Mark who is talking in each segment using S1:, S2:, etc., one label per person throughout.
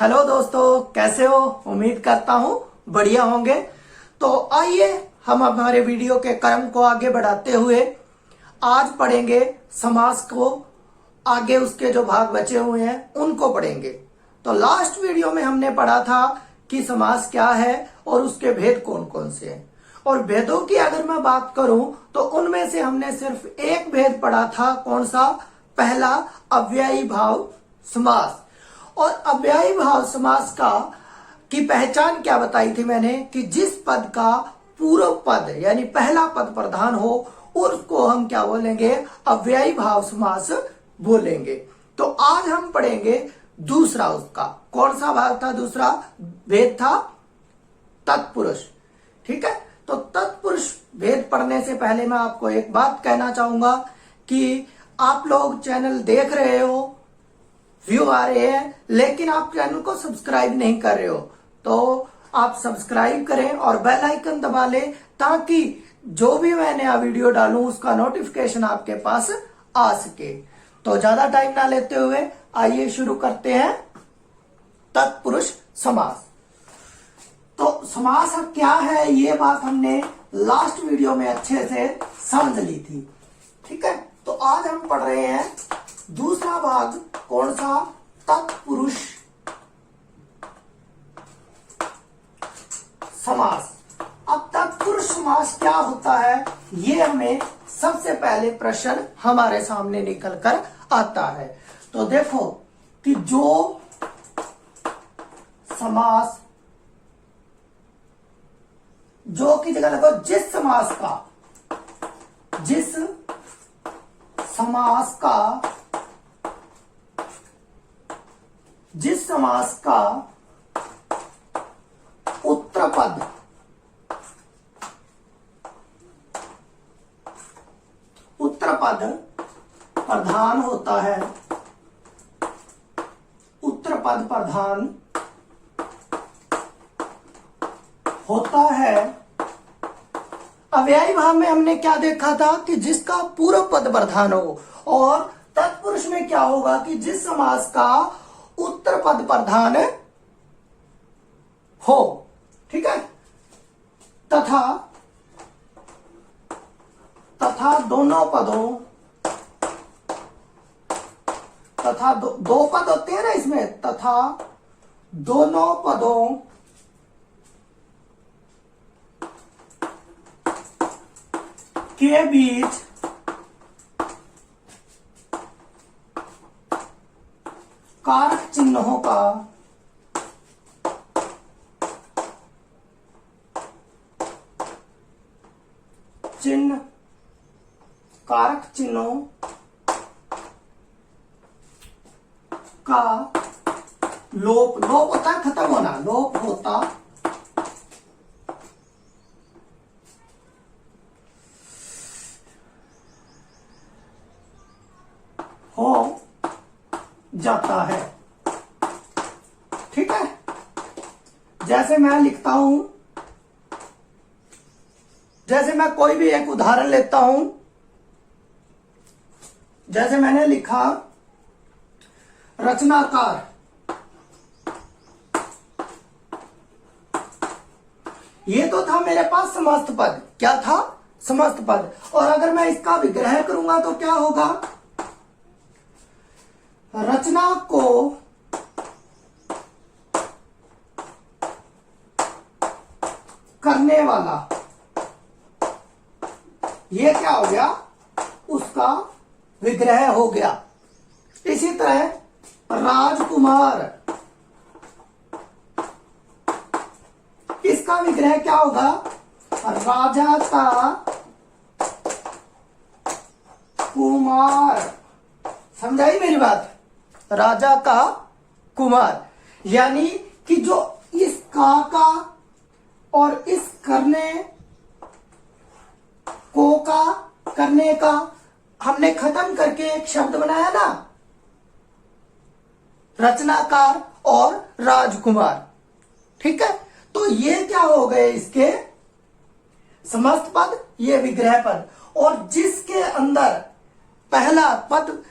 S1: Hello दोस्तों, कैसे हो? उम्मीद करता हूँ बढ़िया होंगे। तो आइए हम हमारे वीडियो के क्रम को आगे बढ़ाते हुए आज पढ़ेंगे समास को। आगे उसके जो भाग बचे हुए हैं उनको पढ़ेंगे। तो लास्ट वीडियो में हमने पढ़ा था कि समास क्या है और उसके भेद कौन कौन से हैं। और भेदों की अगर मैं बात करूं तो उनमें से हमने सिर्फ एक भेद पढ़ा था। कौन सा? पहला, अव्ययी भाव समास। और अव्ययी भाव समास का की पहचान क्या बताई थी मैंने कि जिस पद का पूर्व पद यानी पहला पद प्रधान हो उसको हम क्या बोलेंगे? अव्ययी भाव समास बोलेंगे। तो आज हम पढ़ेंगे दूसरा उसका। कौन सा भाग था? दूसरा भेद था तत्पुरुष। ठीक है, तो तत्पुरुष भेद पढ़ने से पहले मैं आपको एक बात कहना चाहूंगा कि आप लोग चैनल देख रहे हो, व्यू आ रहे हैं, लेकिन आप चैनल को सब्सक्राइब नहीं कर रहे हो, तो आप सब्सक्राइब करें और बेल आइकन दबा लें ताकि जो भी मैं नया वीडियो डालूं उसका नोटिफिकेशन आपके पास आ सके। तो ज्यादा टाइम ना लेते हुए आइए शुरू करते हैं तत्पुरुष समास। तो समास क्या है ये बात हमने लास्ट वीडियो में अच्छे से समझ ली थी। ठीक है, तो आज हम पढ़ रहे हैं दूसरा भाग। कौन सा? तत्पुरुष समास। अब तत्पुरुष समास क्या होता है ये हमें सबसे पहले प्रश्न हमारे सामने निकल कर आता है। तो देखो कि जो समास, जो की जगह लगो जिस समास का उत्तर पद प्रधान होता है, उत्तर पद प्रधान होता है। अव्ययी भाव में हमने क्या देखा था कि जिसका पूर्व पद प्रधान हो, और तत्पुरुष में क्या होगा कि जिस समास का उत्तर पद प्रधान हो। ठीक है, तथा दोनों पदों, तथा दो पद होते हैं ना इसमें, तथा दोनों पदों के बीच कारक चिन्हों का कारक चिन्हों का लोप होता है, खत्म होना, लोप होता हो जाता है। ठीक है, जैसे मैं लिखता हूं, जैसे मैं कोई भी एक उदाहरण लेता हूं, जैसे मैंने लिखा रचनाकार। ये तो था मेरे पास समस्त पद। क्या था? समस्त पद। और अगर मैं इसका विग्रह करूंगा तो क्या होगा? रचना को करने वाला, ये क्या हो गया? उसका विग्रह हो गया। इसी तरह राजकुमार, इसका विग्रह क्या होगा? राजा का कुमार। समझाई मेरी बात? राजा का कुमार, यानी कि जो इस का और इस करने को का, करने का हमने खत्म करके एक शब्द बनाया ना, रचनाकार और राजकुमार। ठीक है, तो ये क्या हो गए? इसके समस्त पद, ये विग्रह पद। और जिसके अंदर पहला पद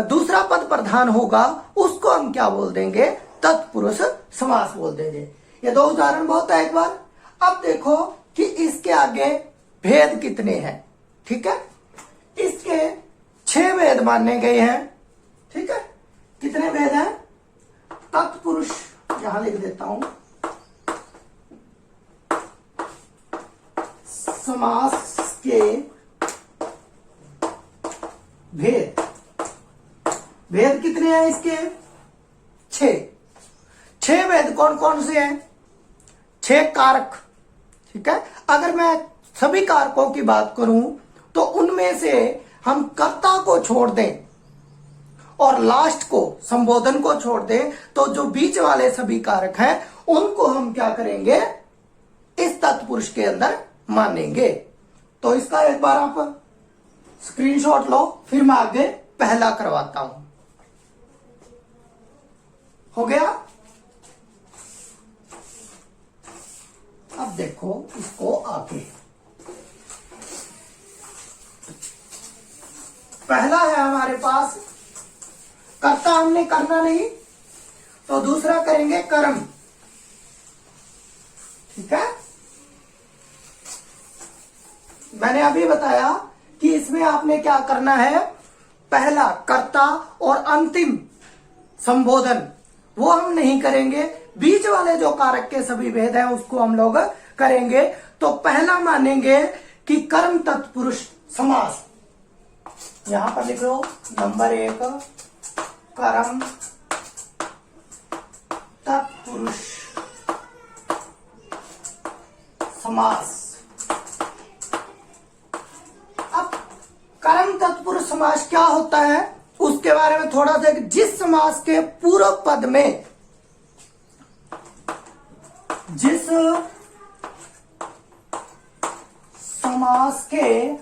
S1: दूसरा पद प्रधान होगा उसको हम क्या बोल देंगे? तत्पुरुष समास बोल देंगे। ये दो उदाहरण बहुत है एक बार। अब देखो कि इसके आगे भेद कितने हैं। ठीक है, इसके 6 भेद माने गए हैं। ठीक है, कितने भेद हैं? तत्पुरुष यहां लिख देता हूं, समास के भेद। भेद कितने हैं इसके? 6 भेद कौन कौन से हैं? 6 कारक। ठीक है, अगर मैं सभी कारकों की बात करूं तो उनमें से हम कर्ता को छोड़ दें और लास्ट को, संबोधन को छोड़ दें, तो जो बीच वाले सभी कारक हैं उनको हम क्या करेंगे? इस तत्पुरुष के अंदर मानेंगे। तो इसका एक बार आप स्क्रीनशॉट लो, फिर मैं आगे पहला करवाता हूं। हो गया? अब देखो इसको आगे। पहला है हमारे पास कर्ता, हमने करना नहीं, तो दूसरा करेंगे कर्म। ठीक है, मैंने अभी बताया कि इसमें आपने क्या करना है। पहला कर्ता और अंतिम संबोधन वो हम नहीं करेंगे, बीच वाले जो कारक के सभी भेद हैं उसको हम लोग करेंगे। तो पहला मानेंगे कि कर्म तत्पुरुष समास। यहां पर लिख लो नंबर 1, कर्म तत्पुरुष समास। अब कर्म तत्पुरुष समास क्या होता है उसके बारे में थोड़ा सा। जिस समास के पूर्व पद में, जिस समास के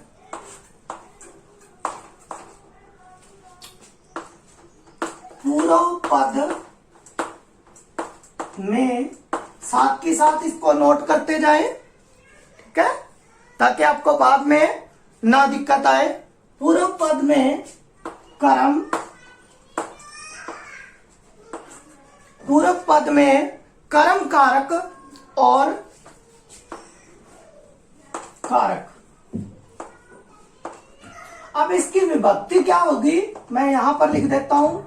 S1: पूर्व पद में, साथ के साथ इसको नोट करते जाए, ठीक है, ताकि आपको बाद में ना दिक्कत आए। पूर्व पद में कर्म, पूर्व पद में कर्म कारक और कारक। अब इसकी विभक्ति क्या होगी, मैं यहां पर लिख देता हूं।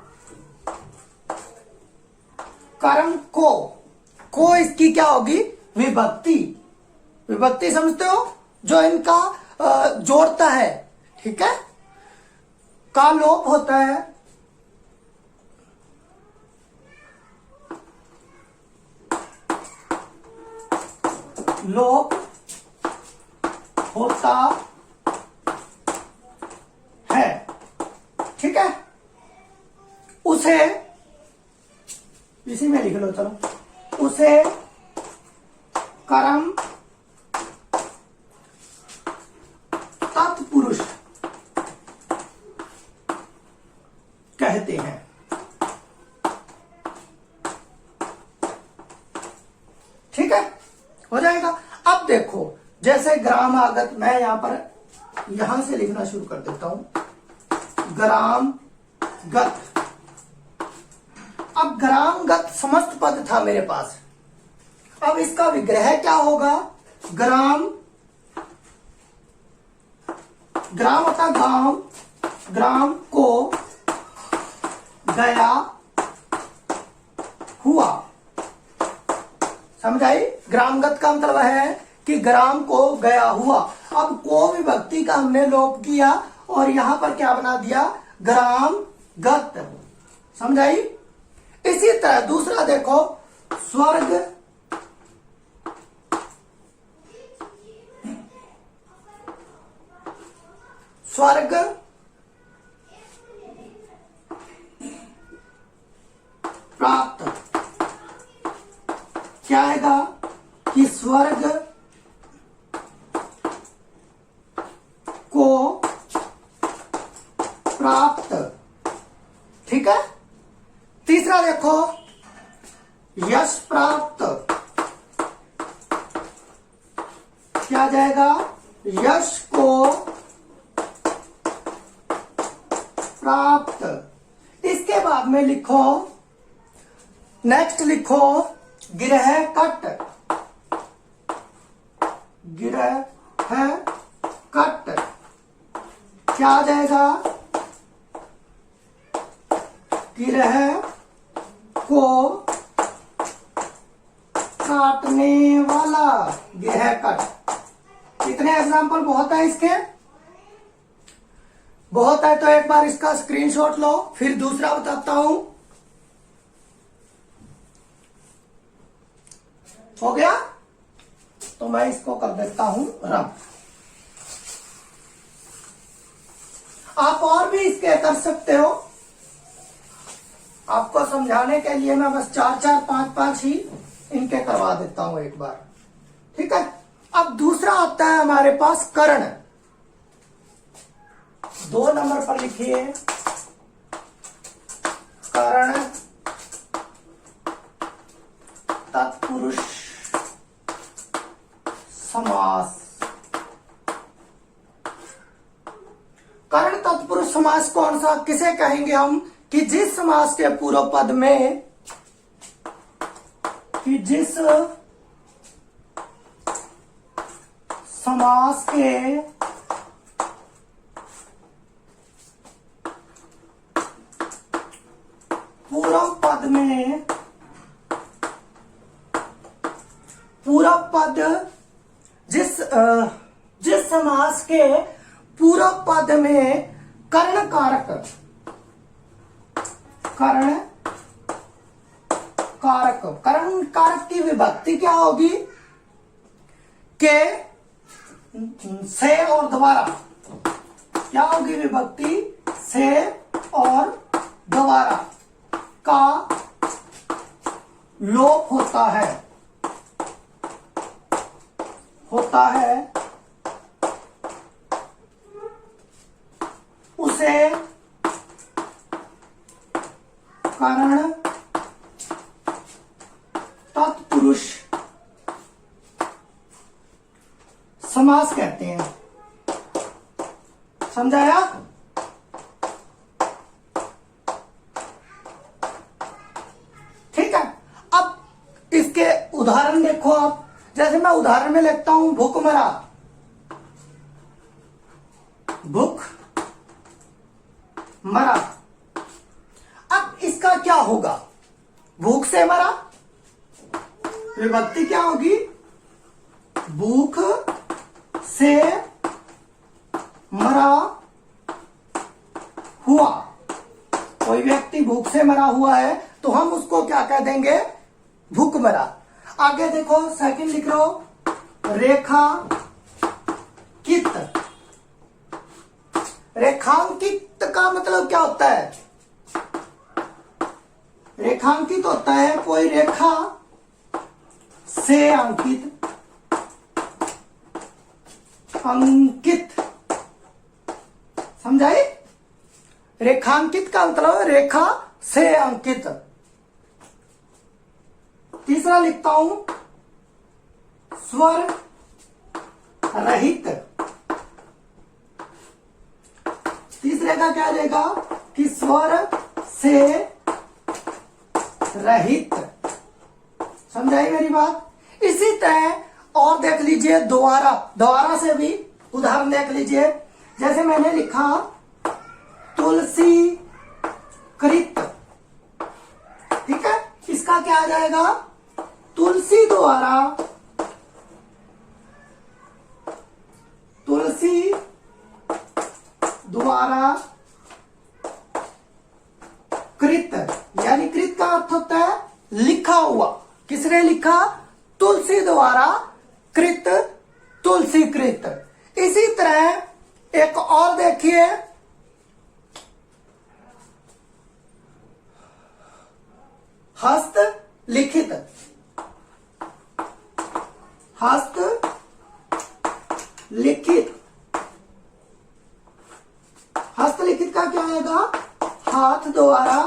S1: कर्म को इसकी क्या होगी? विभक्ति। विभक्ति समझते हो? जो इनका जोड़ता है। ठीक है, का लोप होता है, लोप होता है। ठीक है, उसे इसी में लिख लो, चलो, उसे कर्म तत्पुरुष कहते हैं। ठीक है, हो जाएगा। अब देखो, जैसे ग्रामागत, मैं यहां से लिखना शुरू कर देता हूं। ग्रामगत। अब ग्रामगत समस्त पद था मेरे पास। अब इसका विग्रह क्या होगा? ग्राम होता गांव, ग्राम को गया हुआ। समझ आई? ग्रामगत का मतलब है कि ग्राम को गया हुआ। अब को विभक्ति का हमने लोप किया और यहां पर क्या बना दिया? ग्रामगत। समझ आई? इसी तरह दूसरा देखो, स्वर्ग, स्वर्ग प्राप्त। क्या आएगा कि स्वर्ग को प्राप्त। ठीक है, तीसरा देखो, यश प्राप्त। क्या आ जाएगा? यश को प्राप्त। इसके बाद में लिखो नेक्स्ट लिखो गिरह कट, गिरह कट क्या आ जाएगा? गिरह को काटने वाला, गिरह कट। कितने एग्जाम्पल बहुत है इसके? बहुत है, तो एक बार इसका स्क्रीनशॉट लो, फिर दूसरा बताता हूं। हो गया? तो मैं इसको कर देता हूं रब। आप और भी इसके कर सकते हो, आपको समझाने के लिए मैं बस 4-4, 5-5 ही इनके करवा देता हूं एक बार, ठीक है। अब दूसरा आता है हमारे पास कर्ण। 2 नंबर पर लिखिए कर्ण तत्पुरुष समास। कर्ण तत्पुरुष समास कौन सा, किसे कहेंगे हम? कि जिस समास के पूर्व पद में, कि जिस समास के पूर्व पद में, पूर्व पद जिस समास के पूर्व पद में कर्ण कारक, कर्ण कारक, कर्ण कारक की विभक्ति क्या होगी? के से और द्वारा। क्या होगी विभक्ति? से और द्वारा का लोप होता है, उसे कर्ण तत्पुरुष समास कहते हैं। समझाया? ठीक है। अब इसके उदाहरण देखो आप, जैसे मैं उदाहरण में लिखता हूं भूखमरा, भूख मरा। अब इसका क्या होगा? भूख से मरा, विभक्ति क्या होगी? भूख से मरा हुआ। कोई व्यक्ति भूख से मरा हुआ है तो हम उसको क्या कह देंगे? भूखमरा। आगे देखो, सेकंड लिख लो रेखा कित। रेखांकित का मतलब क्या होता है? रेखांकित होता है कोई रेखा से अंकित, अंकित। समझाई? रेखांकित का मतलब रेखा से अंकित। तीसरा लिखता हूं स्वर रहित। तीसरे का क्या रहेगा? कि स्वर से रहित। समझाई मेरी बात? इसी तरह और देख लीजिए, दोबारा दोबारा से भी उदाहरण देख लीजिए। जैसे मैंने लिखा तुलसी कृत, ठीक है। इसका क्या आ जाएगा? तुलसी द्वारा, तुलसी द्वारा कृत, यानी कृत का अर्थ होता है लिखा हुआ। किसने लिखा? तुलसी द्वारा कृत, तुलसी कृत। इसी तरह एक और देखिए, हस्त लिखित। हस्त लिखित, हस्तलिखित का क्या आएगा? हाथ द्वारा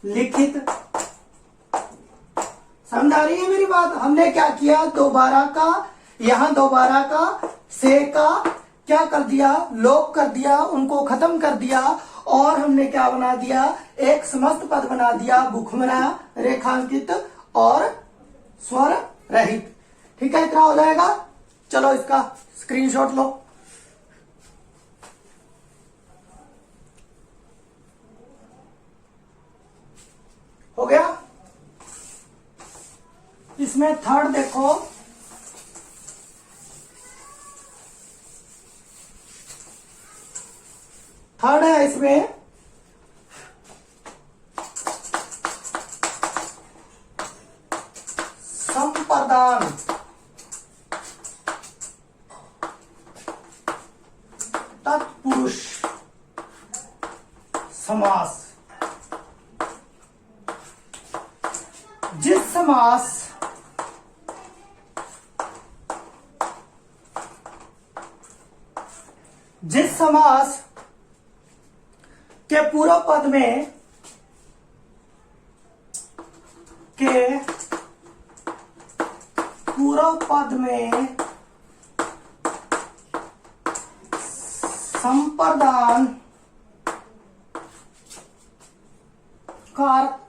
S1: लिखित। समझ आ रही है मेरी बात? हमने क्या किया? दोबारा का, यहां दोबारा का, से का क्या कर दिया? लोप कर दिया, उनको खत्म कर दिया और हमने क्या बना दिया, एक समस्त पद बना दिया, भूखमरा, रेखांकित और स्वर रहित। ठीक है, इतना हो जाएगा। चलो इसका स्क्रीनशॉट लो। हो गया। इसमें थर्ड देखो, थर्ड है इसमें संप्रदान। तत्पुरुष समास। जिस समास के पूर्व पद में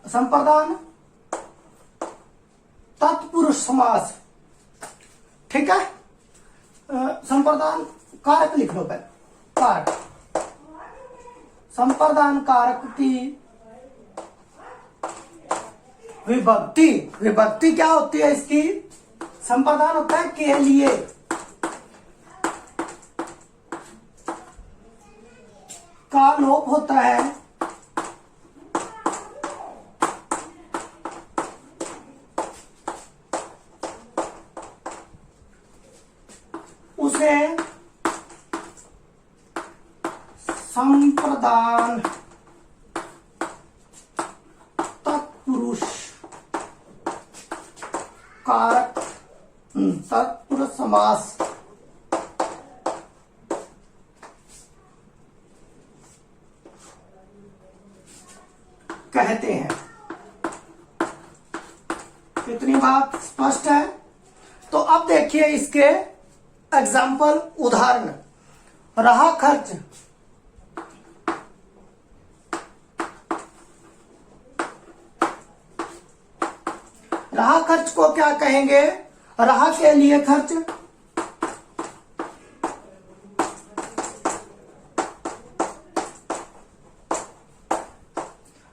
S1: संप्रदान तत्पुरुष समास। ठीक है, संप्रदान कारक लिख लो पहले। कारक, संप्रदान कारक की विभक्ति। विभक्ति क्या होती है इसकी? संप्रदान होता है के लिए, का लोप होता है, उसे संप्रदान तत्पुरुष कारक तत्पुरुष समास कहते हैं। इतनी बात स्पष्ट है। तो अब देखिए इसके एग्जाम्पल, उदाहरण। रहा खर्च, रहा खर्च को क्या कहेंगे? रहा के लिए खर्च,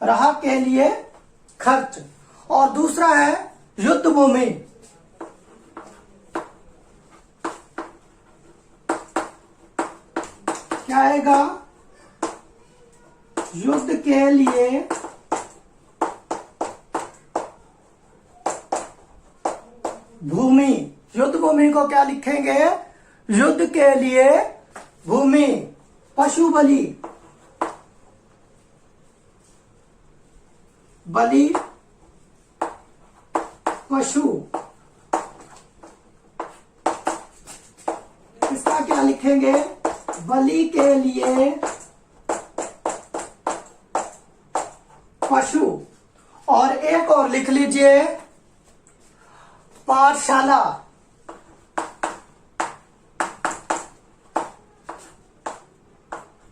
S1: रहा के लिए खर्च। और दूसरा है युद्ध भूमि। क्या आएगा? युद्ध के लिए भूमि। युद्ध भूमि को क्या लिखेंगे? युद्ध के लिए भूमि। पशु बलि, बलि पशु, इसका क्या लिखेंगे? बलि के लिए पशु। और एक और लिख लीजिए, पाठशाला।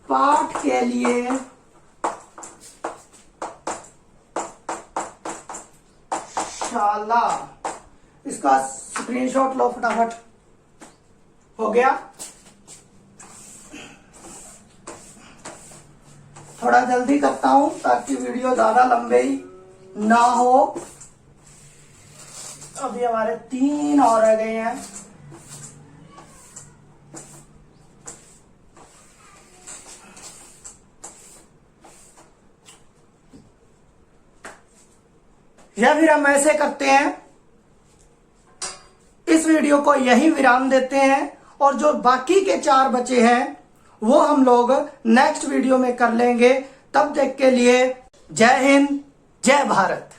S1: पाठ के लिए शाला। इसका स्क्रीनशॉट लो फटाफट। हो गया। थोड़ा जल्दी करता हूं ताकि वीडियो ज्यादा लंबे ना हो। अभी हमारे 3 और रह गए हैं। या फिर हम ऐसे करते हैं, इस वीडियो को यही विराम देते हैं और जो बाकी के 4 बचे हैं वो हम लोग नेक्स्ट वीडियो में कर लेंगे। तब तक के लिए जय हिंद, जय भारत।